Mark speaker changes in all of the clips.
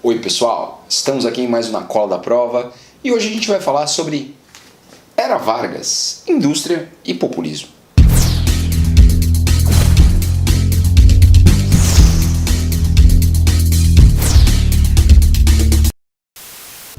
Speaker 1: Oi pessoal, estamos aqui em mais uma cola da prova e hoje a gente vai falar sobre Era Vargas, indústria e populismo.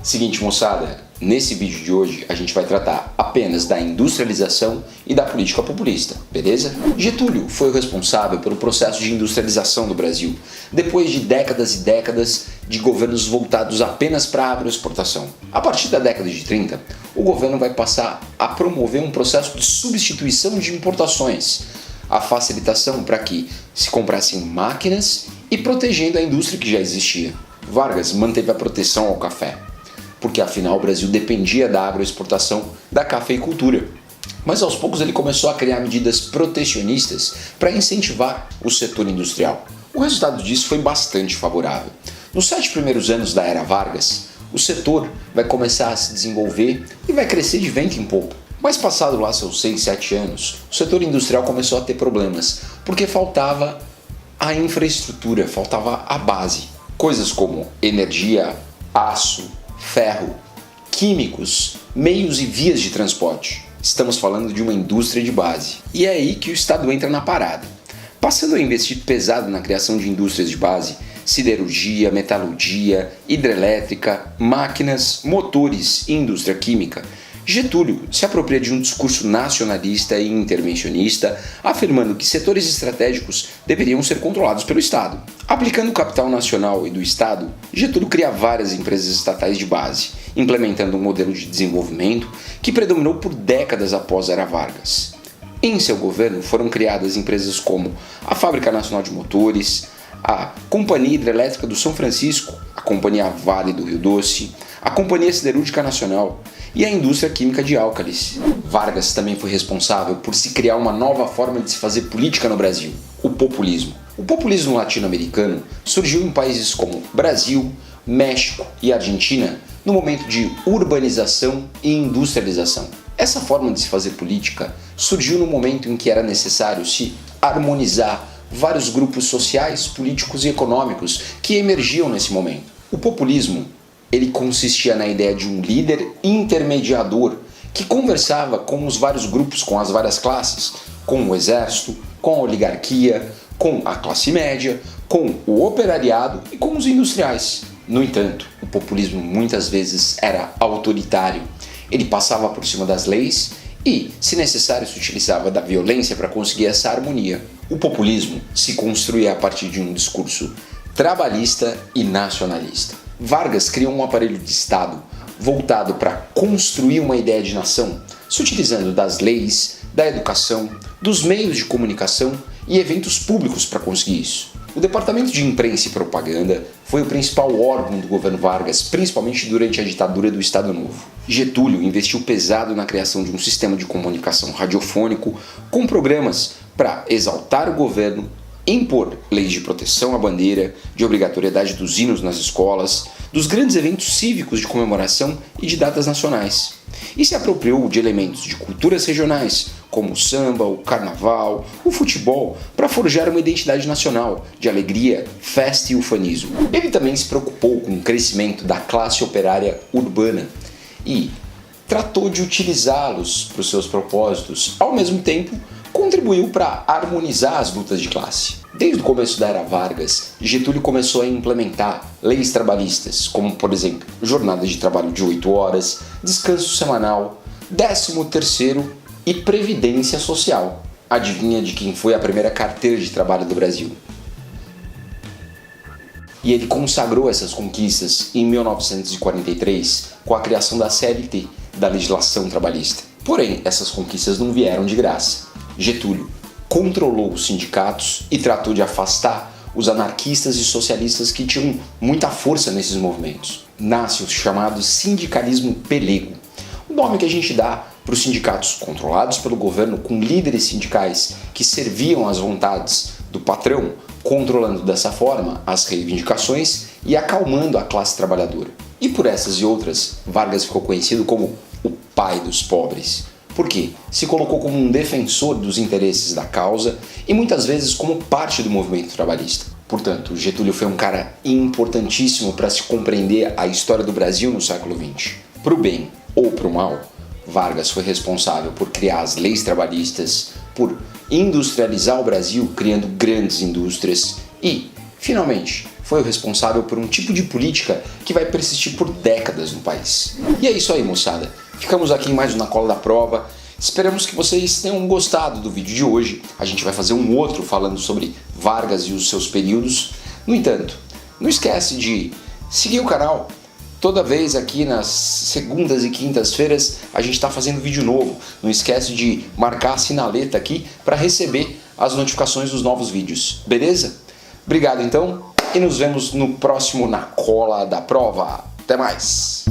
Speaker 1: Seguinte moçada, nesse vídeo de hoje a gente vai tratar apenas da industrialização e da política populista, beleza? Getúlio foi o responsável pelo processo de industrialização do Brasil, depois de décadas e décadas de governos voltados apenas para a agroexportação. A partir da década de 30, o governo vai passar a promover um processo de substituição de importações, a facilitação para que se comprassem máquinas e protegendo a indústria que já existia. Vargas manteve a proteção ao café, porque afinal o Brasil dependia da agroexportação da cafeicultura. Mas aos poucos ele começou a criar medidas protecionistas para incentivar o setor industrial. O resultado disso foi bastante favorável. Nos 7 primeiros anos da Era Vargas, o setor vai começar a se desenvolver e vai crescer de vento em popa. Mas passado lá seus 6, 7 anos, o setor industrial começou a ter problemas, porque faltava a infraestrutura, faltava a base. Coisas como energia, aço, ferro, químicos, meios e vias de transporte. Estamos falando de uma indústria de base. E é aí que o Estado entra na parada. Passando a investir pesado na criação de indústrias de base, siderurgia, metalurgia, hidrelétrica, máquinas, motores e indústria química, Getúlio se apropria de um discurso nacionalista e intervencionista, afirmando que setores estratégicos deveriam ser controlados pelo Estado. Aplicando o capital nacional e do Estado, Getúlio cria várias empresas estatais de base, implementando um modelo de desenvolvimento que predominou por décadas após a Era Vargas. Em seu governo foram criadas empresas como a Fábrica Nacional de Motores, a Companhia Hidrelétrica do São Francisco, a Companhia Vale do Rio Doce, a Companhia Siderúrgica Nacional e a indústria química de álcalis. Vargas também foi responsável por se criar uma nova forma de se fazer política no Brasil, o populismo. O populismo latino-americano surgiu em países como Brasil, México e Argentina no momento de urbanização e industrialização. Essa forma de se fazer política surgiu no momento em que era necessário se harmonizar vários grupos sociais, políticos e econômicos que emergiam nesse momento. O populismo ele consistia na ideia de um líder intermediador que conversava com os vários grupos, com as várias classes, com o exército, com a oligarquia, com a classe média, com o operariado e com os industriais. No entanto, o populismo muitas vezes era autoritário. Ele passava por cima das leis e, se necessário, se utilizava da violência para conseguir essa harmonia. O populismo se construía a partir de um discurso trabalhista e nacionalista. Vargas criou um aparelho de Estado voltado para construir uma ideia de nação, se utilizando das leis, da educação, dos meios de comunicação e eventos públicos para conseguir isso. O Departamento de Imprensa e Propaganda foi o principal órgão do governo Vargas, principalmente durante a ditadura do Estado Novo. Getúlio investiu pesado na criação de um sistema de comunicação radiofônico com programas para exaltar o governo, impor leis de proteção à bandeira, de obrigatoriedade dos hinos nas escolas, dos grandes eventos cívicos de comemoração e de datas nacionais. E se apropriou de elementos de culturas regionais, como o samba, o carnaval, o futebol, para forjar uma identidade nacional de alegria, festa e ufanismo. Ele também se preocupou com o crescimento da classe operária urbana e tratou de utilizá-los para os seus propósitos, ao mesmo tempo contribuiu para harmonizar as lutas de classe. Desde o começo da Era Vargas, Getúlio começou a implementar leis trabalhistas, como por exemplo, jornada de trabalho de 8 horas, descanso semanal, 13º e previdência social. Adivinha de quem foi a primeira carteira de trabalho do Brasil? E ele consagrou essas conquistas em 1943 com a criação da CLT, da legislação trabalhista. Porém, essas conquistas não vieram de graça. Getúlio controlou os sindicatos e tratou de afastar os anarquistas e socialistas que tinham muita força nesses movimentos. Nasce o chamado sindicalismo pelego, o nome que a gente dá para os sindicatos controlados pelo governo com líderes sindicais que serviam às vontades do patrão, controlando dessa forma as reivindicações e acalmando a classe trabalhadora. E por essas e outras, Vargas ficou conhecido como o pai dos pobres. Por quê? Se colocou como um defensor dos interesses da causa e muitas vezes como parte do movimento trabalhista. Portanto, Getúlio foi um cara importantíssimo para se compreender a história do Brasil no século XX. Para o bem ou para o mal, Vargas foi responsável por criar as leis trabalhistas, por industrializar o Brasil, criando grandes indústrias e, finalmente, foi o responsável por um tipo de política que vai persistir por décadas no país. E é isso aí, moçada. Ficamos aqui em mais um Na Cola da Prova. Esperamos que vocês tenham gostado do vídeo de hoje. A gente vai fazer um outro falando sobre Vargas e os seus períodos. No entanto, não esquece de seguir o canal. Toda vez aqui nas segundas e quintas-feiras a gente está fazendo vídeo novo. Não esquece de marcar a sinaleta aqui para receber as notificações dos novos vídeos. Beleza? Obrigado então e nos vemos no próximo Na Cola da Prova. Até mais!